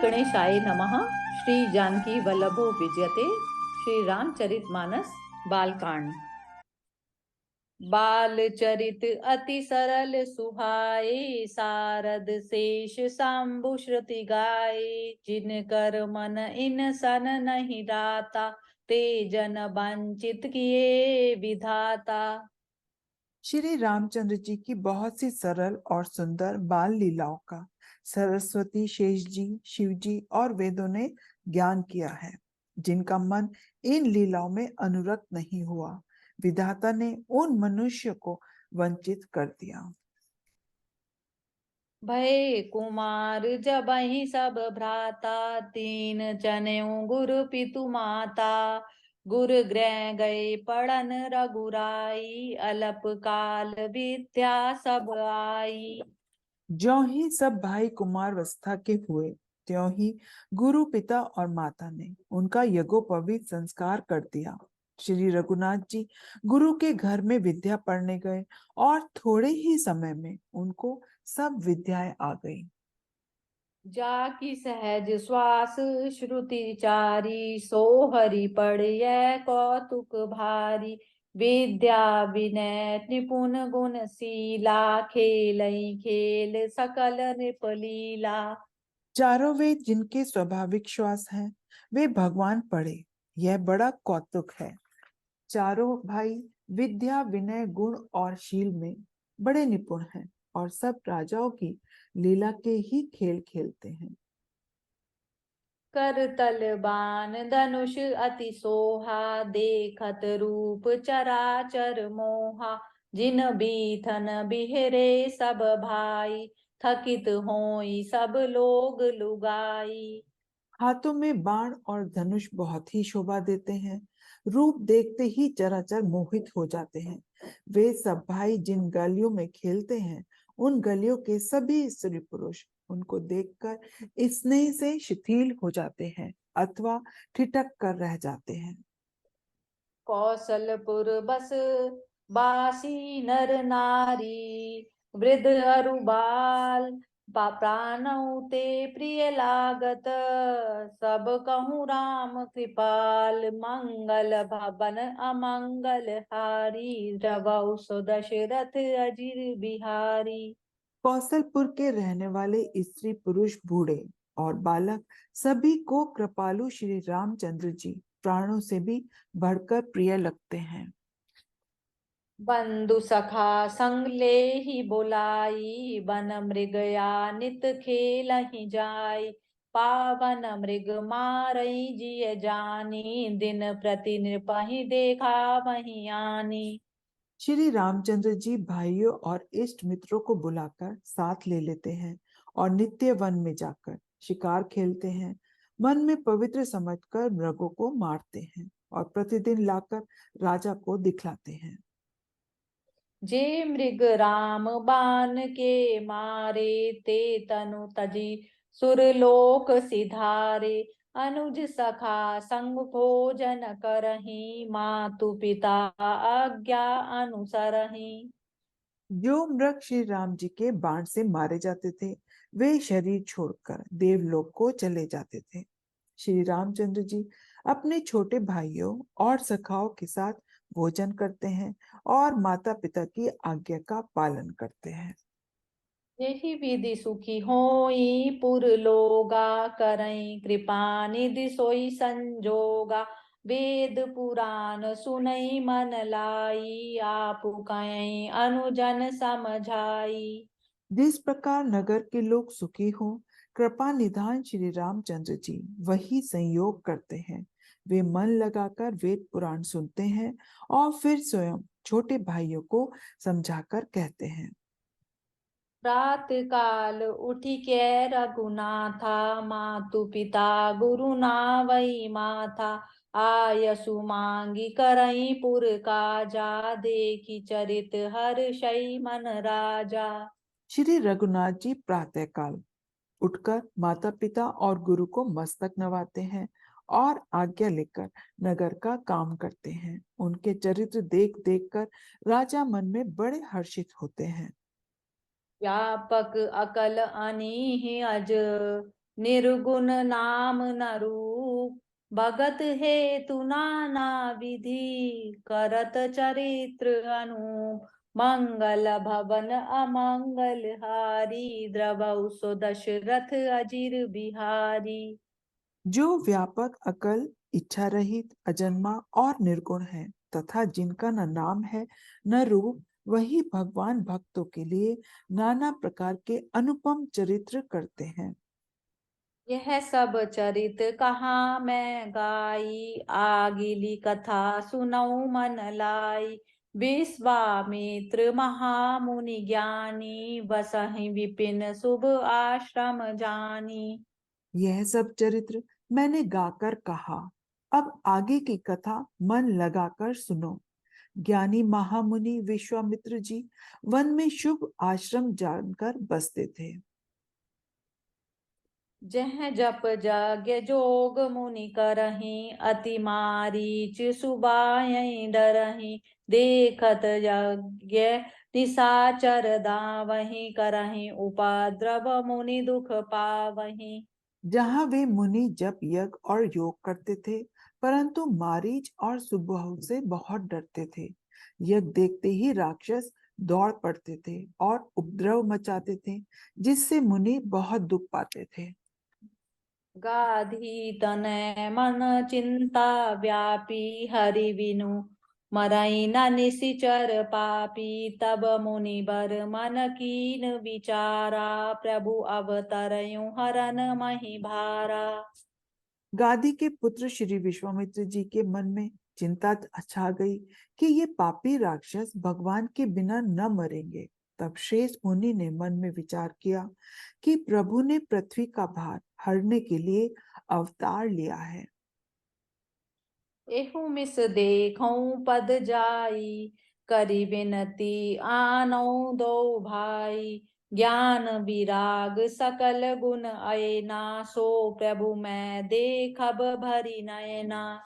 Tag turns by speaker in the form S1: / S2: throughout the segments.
S1: गणेशाय नमः। श्री जानकी वल्लभो विजयते। श्री रामचरितमानस बालकांड। बालचरित अति सरल सुहाए, सारद शेष सांबु श्रुति गाए। जिन कर मन इन सन नहीं दाता, ते जन वंचित किए विधाता।
S2: श्री रामचंद्र जी की बहुत सी सरल और सुंदर बाल लीलाओं का सरस्वती, शेष जी, शिव जी और वेदों ने ज्ञान किया है। जिनका मन इन लीलाओं में अनुरक्त नहीं हुआ, विधाता ने उन मनुष्य को वंचित कर दिया।
S1: भय कुमार जबहि सब भ्राता, तीन जनेऊ गुरु पितु माता। गुरु गृह गए पढ़न रघुराई, अल्प काल विद्या सब आई।
S2: ज्यों ही सब भाई कुमारवस्था के हुए, त्यों ही गुरु, पिता और माता ने उनका यज्ञोपवीत संस्कार कर दिया। श्री रघुनाथ जी गुरु के घर में विद्या पढ़ने गए और थोड़े ही समय में उनको सब विद्याएं आ गई।
S1: जाकी सहज श्वास श्रुति चारी, सो हरि पढ़िय कौतुक भारी। विद्या विनय निपुण गुणशीला, खेलई खेल सकल नृपलीला।
S2: चारों वेद जिनके स्वाभाविक श्वास हैं, वे भगवान पढ़े, यह बड़ा कौतुक है। चारों भाई विद्या, विनय, गुण और शील में बड़े निपुण हैं और सब राजाओं की लीला के ही खेल खेलते हैं।
S1: करतल बाण धनुष अति सोहा, देखत रूप चराचर मोहा। जिन बीथन बिहरे सब भाई, थकित होई सब लोग लुगाई।
S2: हाथों में बाण और धनुष बहुत ही शोभा देते हैं। रूप देखते ही चराचर मोहित हो जाते हैं। वे सब भाई जिन गलियों में खेलते हैं, उन गलियों के सभी स्त्री पुरुष उनको देखकर स्नेह से शिथिल हो जाते हैं अथवा ठिठक कर रह जाते हैं।
S1: कौशलपुर बस बासी नर नारी, वृद्ध अरु बाल प्राणऊ ते प्रिय लागत। सब कहूँ राम कृपाल, मंगल भवन अमंगल हारी। रवौ सो दशरथ अजिर बिहारी।
S2: कौशलपुर के रहने वाले स्त्री पुरुष, बूढ़े और बालक सभी को कृपालु श्री रामचंद्र जी प्राणों से भी बढ़कर प्रिय लगते हैं।
S1: बंधु सखा संग ले ही बुलाई, वन मृगया नित खेलहि जाई। पावन मृग मारई जिय जानी, दिन प्रति नृपहि देखा वही आनी।
S2: श्री रामचंद्र जी भाइयों और इष्ट मित्रों को बुलाकर साथ ले लेते हैं और नित्य वन में जाकर शिकार खेलते हैं। मन में पवित्र समझकर मृगों को मारते हैं और प्रतिदिन लाकर राजा को दिखलाते हैं।
S1: जे मृग राम बाण के मारे, ते तनु तजी सुरलोक सिधारे। अनुज सखा संग भोजन करही, मातु पिता आज्ञा अनुसरही।
S2: जो मृग श्री राम जी के बाण से मारे जाते थे, वे शरीर छोड़कर देवलोक को चले जाते थे। श्री रामचंद्र जी अपने छोटे भाइयों और सखाओं के साथ भोजन करते हैं और माता पिता की आज्ञा का पालन करते हैं।
S1: यही विधि सुखी होई पुर लोगा, करई कृपा निधि सोई संजोगा। वेद पुराण सुनई मन लाई, आपु कई अनुजन समझाई।
S2: जिस प्रकार नगर के लोग सुखी हो, कृपा निधान श्री रामचंद्र जी वही संयोग करते हैं। वे मन लगाकर वेद पुराण सुनते हैं और फिर स्वयं छोटे भाइयों को समझाकर कहते हैं।
S1: प्रात काल उठी के रघुनाथा, मातु पिता गुरु नावई माथा। आयसु मांगी करई पुर काजा, देखी चरित हर्षई मन राजा।
S2: श्री रघुनाथ जी प्रातः काल उठकर माता पिता और गुरु को मस्तक नवाते हैं और आज्ञा लेकर नगर का काम करते हैं। उनके चरित्र देख देख कर राजा मन में बड़े हर्षित होते हैं।
S1: व्यापक अकल अनीहि अज, निर्गुण नाम न रूप, भगत हेतु नाना विधि, करत चरित्र अनूप, मंगल भवन अमंगल हारी, द्रवौ सो दशरथ अजिर बिहारी।
S2: जो व्यापक, अकल, इच्छा रहित, अजन्मा और निर्गुण है तथा जिनका न नाम है न रूप, वही भगवान भक्तों के लिए नाना प्रकार के अनुपम चरित्र करते हैं।
S1: यह सब चरित कहाँ मैं गाई, आगिली कथा सुनऊ मन लाई, विश्वामित्र महामुनि ज्ञानी, बसहि विपिन शुभ आश्रम जानी।
S2: यह सब चरित्र मैंने गाकर कहा, अब आगे की कथा मन लगाकर सुनो। ज्ञानी महामुनि विश्वामित्र जी वन में शुभ आश्रम जानकर बसते थे।
S1: जह जप यज्ञ जोग मुनि करही, अति मारीच सुबायहि डरहि, देखत यज्ञ निशाचर दावहि, करहि उपद्रव मुनि दुख पावहि।
S2: जहां वे मुनि जप यज्ञ और योग करते थे, परंतु मारीच और सुबाहु से बहुत डरते थे। यज्ञ देखते ही राक्षस दौड़ पड़ते थे और उपद्रव मचाते थे, जिससे मुनि बहुत दुख पाते थे।
S1: गाधी तनय मन चिंता व्यापी, हरि बिनु मरई न निशिचर पापी, तब मुनि बर मन कीन विचारा, प्रभु अवतरयु हरन मही भारा।
S2: गादी के पुत्र श्री विश्वामित्र जी के मन में चिंता छा गई कि ये पापी राक्षस भगवान के बिना न मरेंगे। तब शेष मुनि ने मन में विचार किया कि प्रभु ने पृथ्वी का भार हरने के लिए अवतार लिया है।
S1: एहु मिस देखऊं पद जाई, करी बिनती आनौ दो भाई, ज्ञान विराग सकल गुण अयना, सो प्रभु मैं देखब भरी नयना।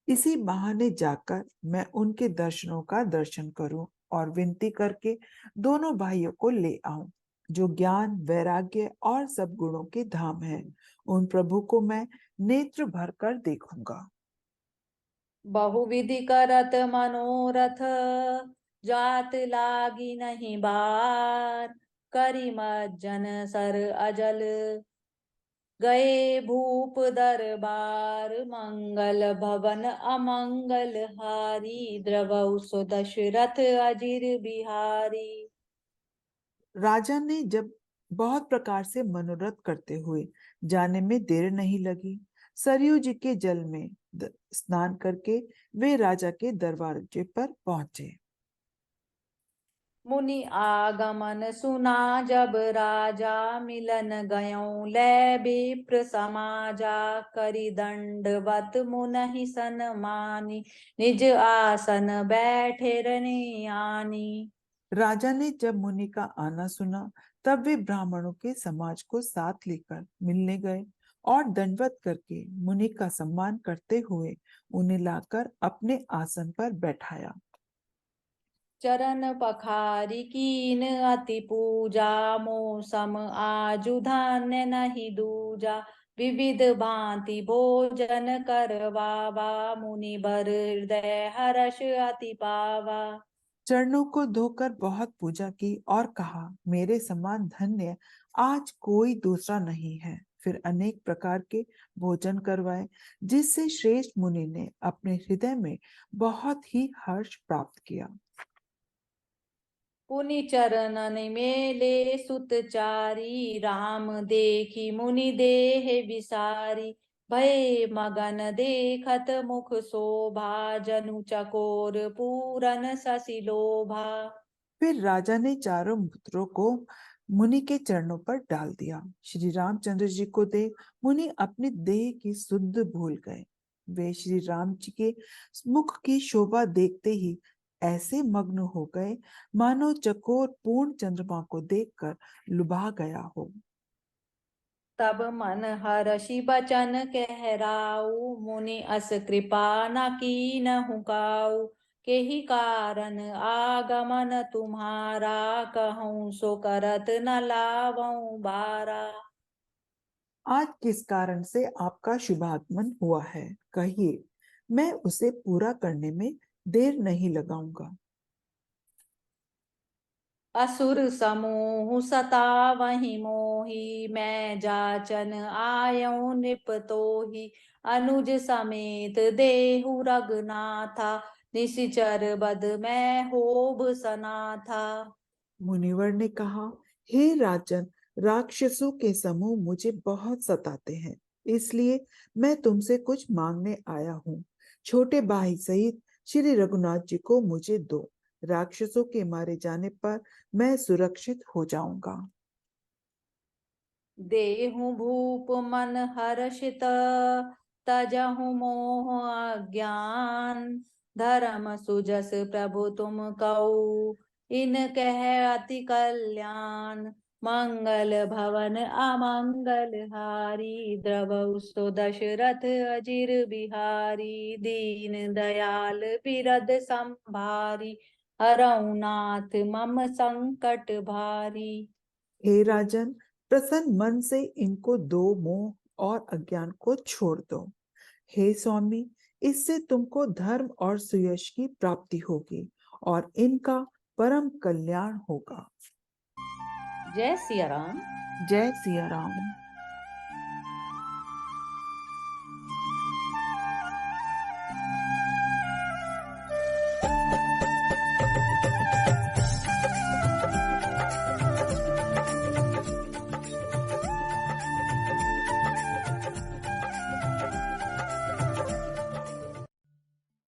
S2: इसी बहाने जाकर मैं उनके दर्शनों का दर्शन करूं और विनती करके दोनों भाइयों को ले आऊं, जो ज्ञान, वैराग्य और सब गुणों के धाम है। उन प्रभु को मैं नेत्र भर कर देखूंगा।
S1: बहुविधि करत मनोरथ, जात लागी नहीं बार, करी मज्जन सर अजल, गए भूप दरबार, मंगल भवन अमंगल हारी, द्रवौ सो दशरथ अजिर बिहारी।
S2: राजा ने जब बहुत प्रकार से मनोरथ करते हुए जाने में देर नहीं लगी, सरयू जी के जल में स्नान करके वे राजा के दरवाजे पर पहुंचे।
S1: मुनि आगमन सुना जब राजा, मिलन गयों लै विप्र समाजा, करि दंडवत मुनहि सन्मानी, निज आसन बैठे रनि आनी।
S2: राजा ने जब मुनि का आना सुना, तब वे ब्राह्मणों के समाज को साथ लेकर मिलने गए और दंडवत करके मुनि का सम्मान करते हुए उन्हें लाकर अपने आसन पर बैठाया।
S1: चरण पखारी कीन अति पूजा, मौसम आजु धान्य नहीं दूजा, विविध भांति भोजन करवावा, मुनि बर हृदय हर्ष अति पावा।
S2: चरणों को धोकर बहुत पूजा की और कहा, मेरे समान धन्य आज कोई दूसरा नहीं है। फिर अनेक प्रकार के भोजन करवाए, जिससे श्रेष्ठ मुनि ने अपने हृदय में बहुत ही हर्ष प्राप्त किया।
S1: पुनि चरणन मेले सुतचारी, राम देखी मुनि देह विसारी, भय मगन देखत मुख शोभा, जनु चकोर पूरन शशि लोभा।
S2: फिर राजा ने चारों पुत्रों को मुनि के चरणों पर डाल दिया। श्री रामचंद्र जी को देख मुनि अपने देह की सुध भूल गए। वे श्री राम जी के मुख की शोभा देखते ही ऐसे मग्न हो गए, मानो चकोर पूर्ण चंद्रमा को देखकर लुभा गया हो।
S1: तब मन हर्षि बचन कहराऊ, मुनि अस कृपा न कीनहु काऊ, केहि कारण आगमन तुम्हारा, कहूँ सो करत न लावऊं बारा।
S2: आज किस कारण से आपका शुभागमन हुआ है, कहिए, मैं उसे पूरा करने में देर नहीं लगाऊंगा।
S1: असुर समूह सतावहि मोहि, मैं जाचन आयौ नृपतोहि। अनुज समेत देहु रघुनाथा, निशिचर बध मैं होब सनाथा।
S2: मुनिवर ने कहा, हे राजन, राक्षसों के समूह मुझे बहुत सताते हैं, इसलिए मैं तुमसे कुछ मांगने आया हूँ। छोटे भाई सहित श्री रघुनाथ जी को मुझे दो। राक्षसों के मारे जाने पर मैं सुरक्षित हो जाऊंगा।
S1: देहु भूप मन हर्षित, तजहु मोह अज्ञान। धर्म सुजस प्रभु तुम कऊ, इन कह अति कल्याण। मंगल भवन अमंगल हारी, द्रवहु सो दशरथ अजिर बिहारी। दीन दयाल बिरद संभारी, हरऊ नाथ मम संकट भारी।
S2: हे राजन, प्रसन्न मन से इनको दो मोह और अज्ञान को छोड़ दो। हे स्वामी, इससे तुमको धर्म और सुयश की प्राप्ति होगी और इनका परम कल्याण होगा।
S1: जय सिया राम।
S2: जय सिया राम।